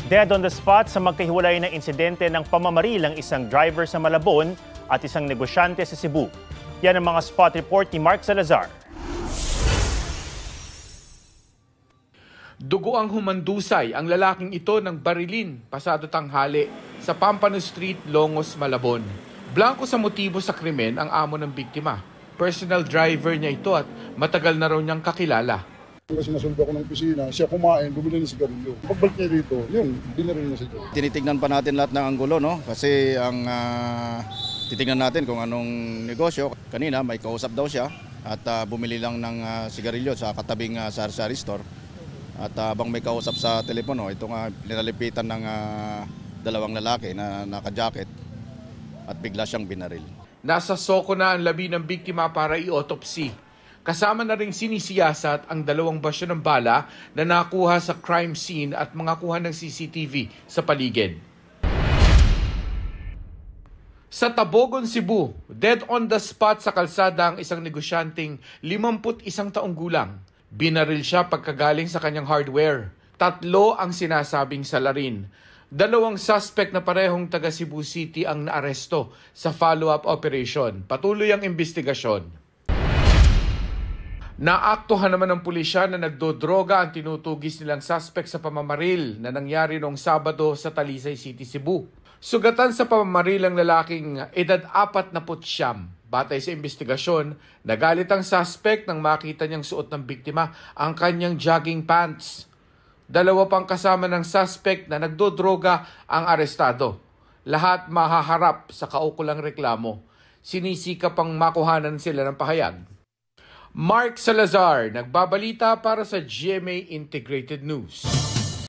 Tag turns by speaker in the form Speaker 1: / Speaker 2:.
Speaker 1: Dead on the spot sa magkahiwalay na insidente ng pamamaril ng isang driver sa Malabon at isang negosyante sa Cebu. Yan ang mga spot report ni Mark Salazar.
Speaker 2: Dugo ang humandusay ang lalaking ito ng barilin pasado tanghali sa Pampano Street, Longos, Malabon. Blanco sa motibo sa krimen ang amo ng biktima. Personal driver niya ito at matagal na raw niyang kakilala.
Speaker 3: Kasi nasulba ko ng opisina, siya kumain, bumili ng sigarilyo. Pagbalik niya dito, yun, binaril niya siya.
Speaker 4: Tinitignan pa natin lahat ng anggulo, no? Kasi ang titignan natin kung anong negosyo. Kanina may kausap daw siya at bumili lang ng sigarilyo sa katabing sari-sari store. At habang may kausap sa telepono, ito nga nilalipitan ng dalawang lalaki na naka-jacket at bigla siyang binaril.
Speaker 2: Nasa soko na ang labi ng biktima para i-autopsy. Kasama na rin sinisiyasat ang 2 basyo ng bala na nakuha sa crime scene at mga kuha ng CCTV sa paligid. Sa Tabogon, Cebu, dead on the spot sa kalsada ang isang negosyanteng 51 taong gulang. Binaril siya pagkagaling sa kanyang hardware. 3 ang sinasabing salarin. 2 suspect na parehong taga Cebu City ang naaresto sa follow-up operation. Patuloy ang investigasyon. Naaktuhan naman ng pulisya na nagdodroga ang tinutugis nilang suspect sa pamamaril na nangyari noong Sabado sa Talisay City, Cebu. Sugatan sa pamamaril ang lalaking edad 49. Batay sa investigasyon, nagalit ang suspect nang makita niyang suot ng biktima ang kanyang jogging pants. 2 pang kasama ng suspect na nagdodroga ang arestado. Lahat mahaharap sa kaukulang reklamo. Sinisika pang makuhanan sila ng pahayag. Mark Salazar, nagbabalita para sa GMA Integrated News.